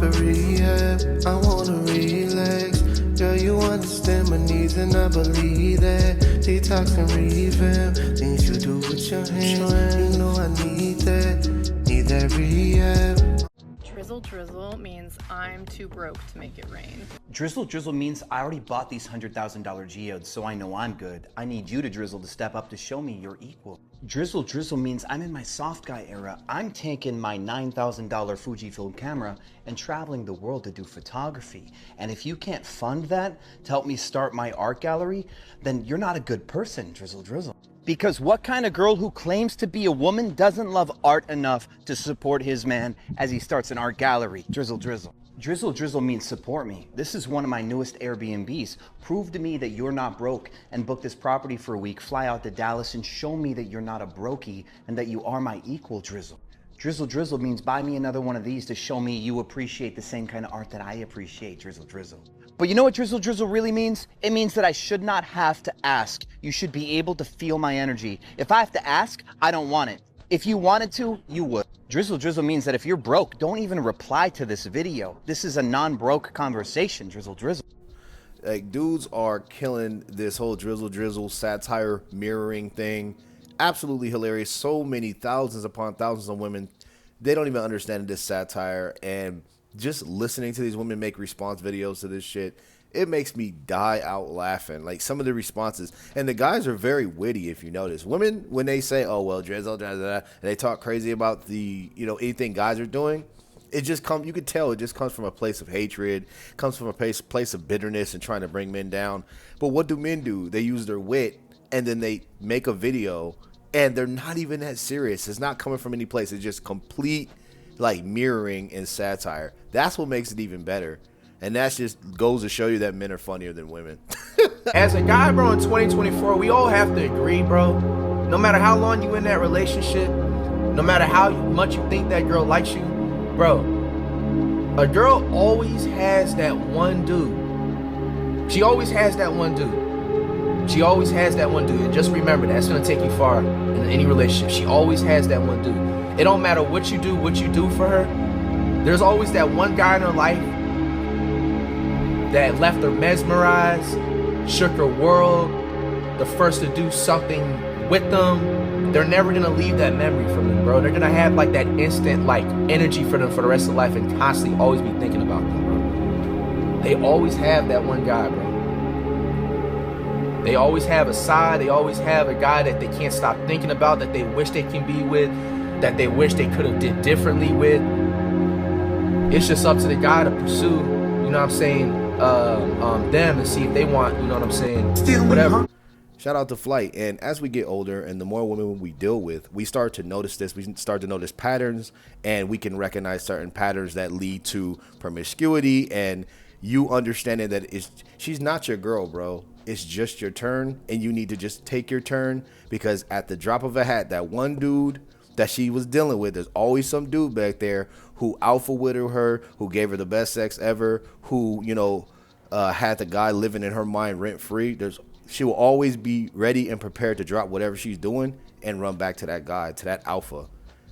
for rehab. I wanna relax. Girl, you understand my needs and I believe that. Detox and revamp, things you do with your hands. You know I need that rehab. Drizzle drizzle means I'm too broke to make it rain. Drizzle drizzle means I already bought these $100,000 geodes, so I know I'm good. I need you to drizzle to step up to show me you're equal. Drizzle drizzle means I'm in my soft guy era. I'm taking my $9,000 Fujifilm camera and traveling the world to do photography. And if you can't fund that to help me start my art gallery, then you're not a good person, drizzle drizzle. Because what kind of girl who claims to be a woman doesn't love art enough to support his man as he starts an art gallery? Drizzle drizzle. Drizzle drizzle means support me. This is one of my newest Airbnbs. Prove to me that you're not broke and book this property for a week, fly out to Dallas and show me that you're not a brokey and that you are my equal, drizzle. Drizzle drizzle means buy me another one of these to show me you appreciate the same kind of art that I appreciate, drizzle drizzle. But you know what drizzle drizzle really means? It means that I should not have to ask. You should be able to feel my energy. If I have to ask, I don't want it. If you wanted to, you would. Drizzle drizzle means that if you're broke, don't even reply to this video. This is a non-broke conversation, drizzle drizzle. Like, dudes are killing this whole drizzle drizzle satire mirroring thing. Absolutely hilarious. So many thousands upon thousands of women, they don't even understand this satire, and just listening to these women make response videos to this shit, it makes me die out laughing. Like, some of the responses, and the guys are very witty. If you notice, women, when they say, oh well, drizzle, and they talk crazy about the, you know, anything guys are doing, it just comes, you could tell it just comes from a place of hatred, comes from a place of bitterness and trying to bring men down. But what do men do? They use their wit, and then they make a video, and they're not even that serious. It's not coming from any place. It's just complete, like, mirroring and satire. That's what makes it even better. And that just goes to show you that men are funnier than women. As a guy, bro, in 2024, we all have to agree, bro. No matter how long you in that relationship, no matter how much you think that girl likes you, bro, a girl always has that one dude. She always has that one dude. She always has that one dude. And just remember, that's going to take you far in any relationship. She always has that one dude. It don't matter what you do for her. There's always that one guy in her life that left her mesmerized, shook her world, the first to do something with them. They're never gonna leave that memory from them, bro. They're gonna have like that instant like energy for them for the rest of life and constantly always be thinking about them, bro. They always have that one guy, bro. They always have a side, they always have a guy that they can't stop thinking about, that they wish they can be with, that they wish they could have did differently with. It's just up to the guy to pursue, you know what I'm saying, them and see if they want, you know what I'm saying, whatever. Shout out to Flight. And as we get older and the more women we deal with, we start to notice this. We start to notice patterns, and we can recognize certain patterns that lead to promiscuity, and you understanding that she's not your girl, bro. It's just your turn, and you need to just take your turn, because at the drop of a hat, that one dude that she was dealing with, there's always some dude back there who alpha widowed her, who gave her the best sex ever, who, you know, had the guy living in her mind rent free. She will always be ready and prepared to drop whatever she's doing and run back to that guy, to that alpha.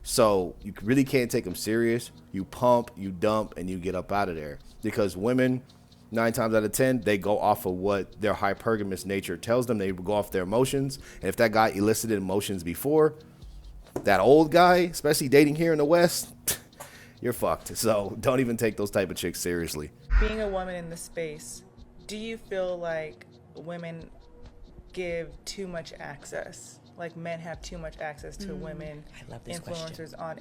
So you really can't take them serious. You pump, you dump, and you get up out of there. Because women, 9 times out of 10, they go off of what their hypergamous nature tells them. They go off their emotions. And if that guy elicited emotions before, that old guy, especially dating here in the West, you're fucked. So don't even take those type of chicks seriously. Being a woman in this space, do you feel like women give too much access? Like men have too much access to women influencers on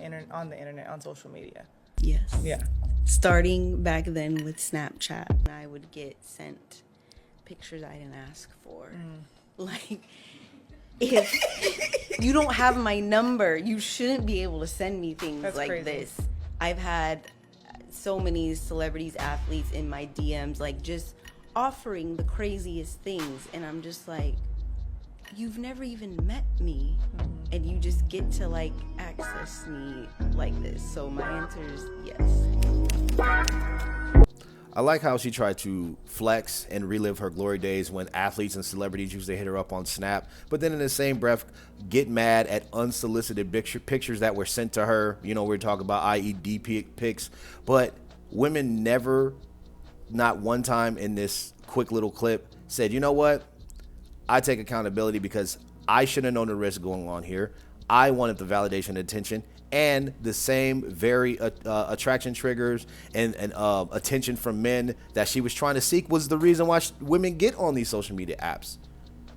the internet, on social media? Yes. Yeah. Starting back then with Snapchat, I would get sent pictures I didn't ask for. Like, if you don't have my number, you shouldn't be able to send me things like crazy. This. I've had so many celebrities, athletes in my DMs, like just offering the craziest things, and I'm just like, you've never even met me, and you just get to like access me like this. So my answer is yes. I like how she tried to flex and relive her glory days when athletes and celebrities used to hit her up on Snap, but then in the same breath get mad at unsolicited pictures that were sent to her. You know, we're talking about IED pics, but women never, not one time in this quick little clip, said, you know what? I take accountability because I should have known the risk going on here. I wanted the validation and attention, and the same very attraction triggers and attention from men that she was trying to seek was the reason why women get on these social media apps.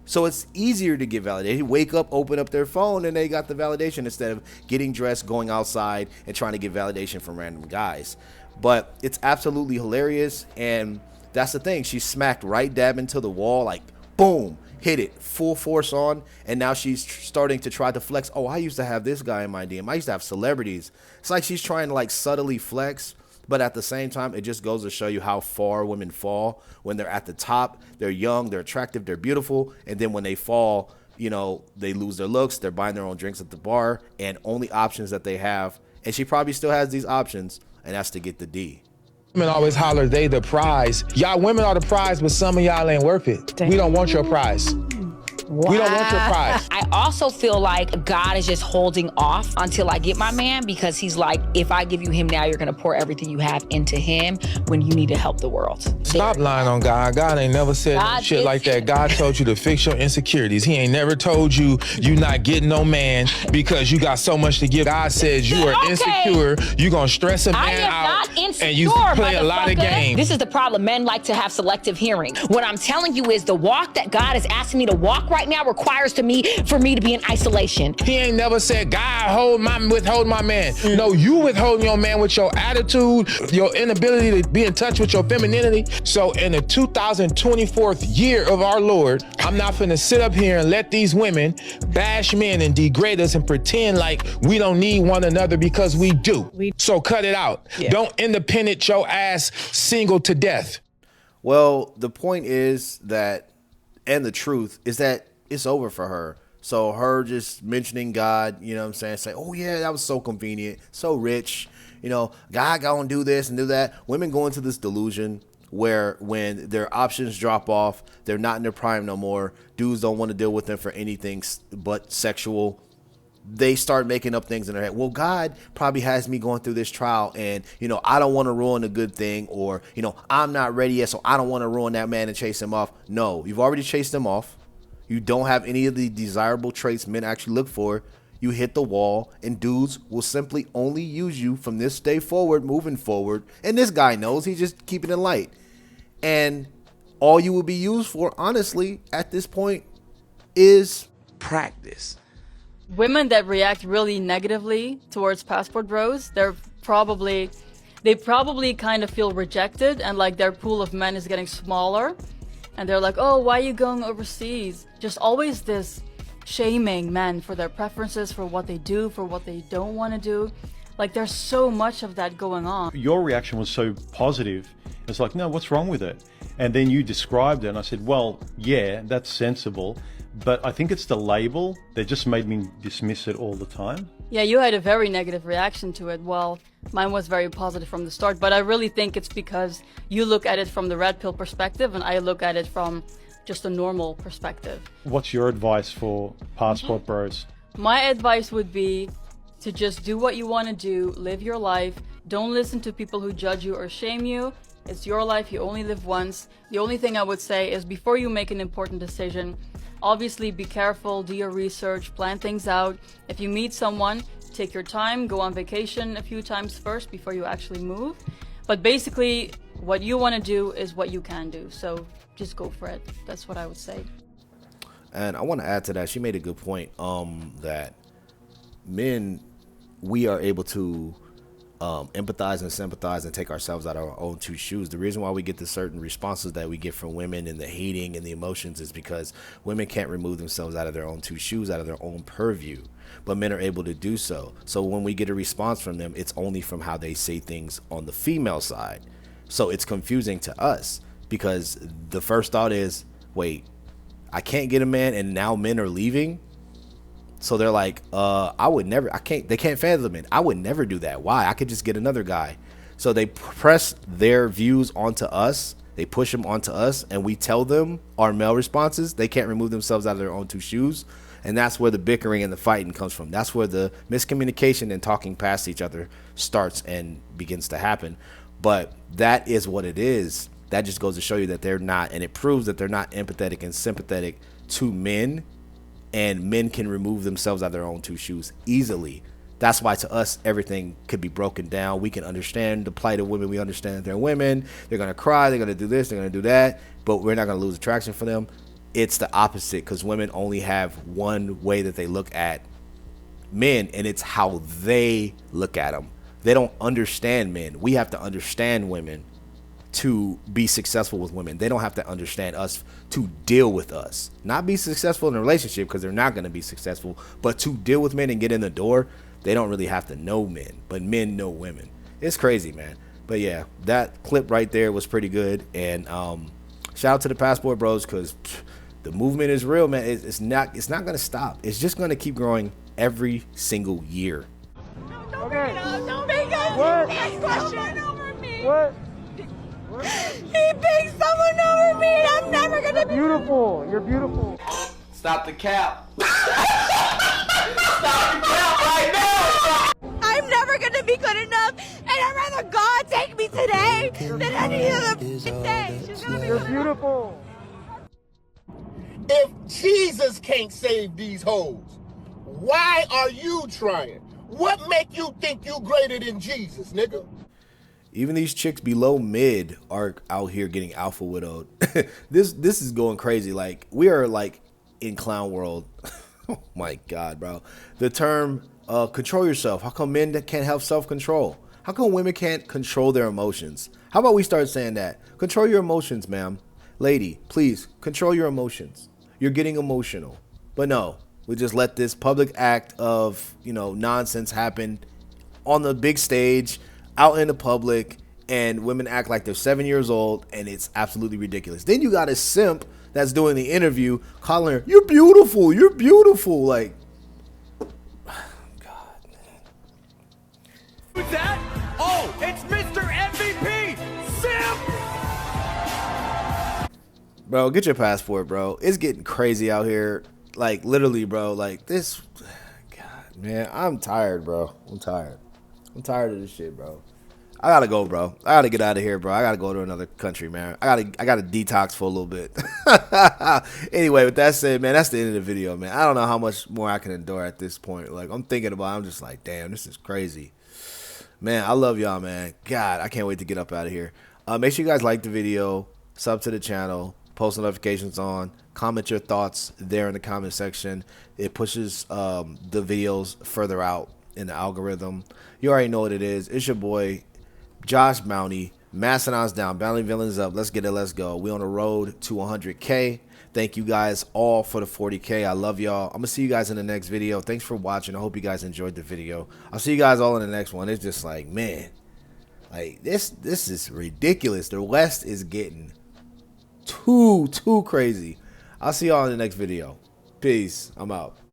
So it's easier to get validated. Wake up, open up their phone, and they got the validation instead of getting dressed, going outside, and trying to get validation from random guys. But it's absolutely hilarious, and that's the thing. She smacked right dab into the wall, like, boom, hit it, full force on, and now she's starting to try to flex. Oh, I used to have this guy in my DM. I used to have celebrities. It's like she's trying to, like, subtly flex, but at the same time, it just goes to show you how far women fall when they're at the top. They're young, they're attractive, they're beautiful, and then when they fall, you know, they lose their looks, they're buying their own drinks at the bar, and only options that they have, and she probably still has these options, and that's to get the D. Women always holler they the prize. Y'all women are the prize, but some of y'all ain't worth it. We don't want your prize. Wow. We don't want your prize. I also feel like God is just holding off until I get my man, because he's like, if I give you him now, you're gonna pour everything you have into him when you need to help the world. Stop lying on God. God ain't never said no shit like that. God told you to fix your insecurities. He ain't never told you you not getting no man because you got so much to give. God says you are insecure. You gonna stress a man out, and you play a lot of games. This is the problem. Men like to have selective hearing. What I'm telling you is the walk that God is asking me to walk right now requires for me to be in isolation. He ain't never said, God, withhold my man. No, you withholding your man with your attitude, your inability to be in touch with your femininity. So in the 2024th year of our Lord, I'm not finna sit up here and let these women bash men and degrade us and pretend like we don't need one another, because we do. So cut it out. Yeah. Don't independent your ass single to death. Well, the point is that, and the truth is that it's over for her. So her just mentioning God, you know what I'm saying, say, oh yeah, that was so convenient, so rich, you know, God gonna do this and do that. Women go into this delusion where when their options drop off, they're not in their prime no more, dudes don't want to deal with them for anything but sexual. They start making up things in their head. Well, God probably has me going through this trial, and, you know, I don't want to ruin a good thing, or, you know, I'm not ready yet, so I don't want to ruin that man and chase him off. No, you've already chased him off. You don't have any of the desirable traits men actually look for. You hit the wall, and dudes will simply only use you from this day forward, moving forward. And this guy knows, he's just keeping it light. And all you will be used for, honestly, at this point, is practice. Women that react really negatively towards passport bros, they probably kind of feel rejected, and like their pool of men is getting smaller. And they're like, oh, why are you going overseas? Just always this shaming men for their preferences, for what they do, for what they don't want to do. Like, there's so much of that going on. Your reaction was so positive. It's like, no, what's wrong with it? And then you described it, and I said, well, yeah, that's sensible. But I think it's the label that just made me dismiss it all the time. Yeah, you had a very negative reaction to it. Well, mine was very positive from the start, but I really think it's because you look at it from the red pill perspective, and I look at it from just a normal perspective. What's your advice for passport bros? My advice would be to just do what you want to do, live your life. Don't listen to people who judge you or shame you. It's your life, you only live once. The only thing I would say is, before you make an important decision, obviously be careful, do your research, plan things out. If you meet someone, take your time, go on vacation a few times first before you actually move. But basically, what you want to do is what you can do. So just go for it. That's what I would say. And I want to add to that. She made a good point that men, we are able to empathize and sympathize and take ourselves out of our own two shoes. The reason why we get the certain responses that we get from women and the hating and the emotions is because women can't remove themselves out of their own two shoes, out of their own purview, but men are able to do so. So when we get a response from them, it's only from how they say things on the female side. So it's confusing to us, because the first thought is, wait, I can't get a man and now men are leaving? So they're like, they can't fathom it. I would never do that. Why? I could just get another guy. So they press their views onto us. They push them onto us, and we tell them our male responses. They can't remove themselves out of their own two shoes. And that's where the bickering and the fighting comes from. That's where the miscommunication and talking past each other starts and begins to happen. But that is what it is. That just goes to show you that they're not, and it proves that they're not empathetic and sympathetic to men, and men can remove themselves out of their own two shoes easily. That's why to us, everything could be broken down. We can understand the plight of women. We understand that they're women. They're going to cry. They're going to do this. They're going to do that. But we're not going to lose attraction for them. It's the opposite, because women only have one way that they look at men, and it's how they look at them. They don't understand men. We have to understand women to be successful with women. They don't have to understand us to deal with us. Not be successful in a relationship, because they're not going to be successful, but to deal with men and get in the door, they don't really have to know men, but men know women. It's crazy, man. But yeah, that clip right there was pretty good. And shout out to the Passport Bros, because the movement is real, man. It's not going to stop. It's just going to keep growing every single year. Okay. Don't make us. What? Next question. Over me. What? He picked someone over me, and I'm never gonna be beautiful. You're beautiful. Stop the cap. Stop the cap right now. I'm never gonna be good enough, and I'd rather God take me today than any other day. She's gonna be You're beautiful. If Jesus can't save these hoes, why are you trying? What make you think you greater than Jesus, nigga? Even these chicks below mid are out here getting alpha widowed. This is going crazy. Like, we are like in clown world. Oh my God, bro. The term control yourself. How come men can't have self-control? How come women can't control their emotions? How about we start saying that? Control your emotions, ma'am. Lady, please control your emotions. You're getting emotional. But no, we just let this public act of, nonsense happen on the big stage, out in the public, and women act like they're 7 years old, and it's absolutely ridiculous. Then you got a simp that's doing the interview calling her, "You're beautiful, you're beautiful." Like, God, man. Who's that? Oh, it's Mr. MVP, Simp! Bro, get your passport, bro. It's getting crazy out here. Like, literally, bro. Like, this, God, man, I'm tired, bro. I'm tired of this shit, bro. I gotta go, bro. I gotta get out of here, bro. I gotta go to another country, man. I gotta detox for a little bit. Anyway, with that said, man, that's the end of the video, man. I don't know how much more I can endure at this point. Like, I'm just like, damn, this is crazy. Man, I love y'all, man. God, I can't wait to get up out of here. Make sure you guys like the video, sub to the channel, post notifications on, comment your thoughts there in the comment section. It pushes the videos further out in the algorithm. You already know what it is. It's your boy Josh Bounty. Mastodon's down, Bounty Villains up. Let's get it, let's go. We on the road to 100K. Thank you guys all for the 40K. I love y'all. I'm gonna see you guys in the next video. Thanks for watching. I hope you guys enjoyed the video. I'll see you guys all in the next one. It's just like, man, like this is ridiculous. The West is getting too crazy. I'll see y'all in the next video. Peace. I'm out.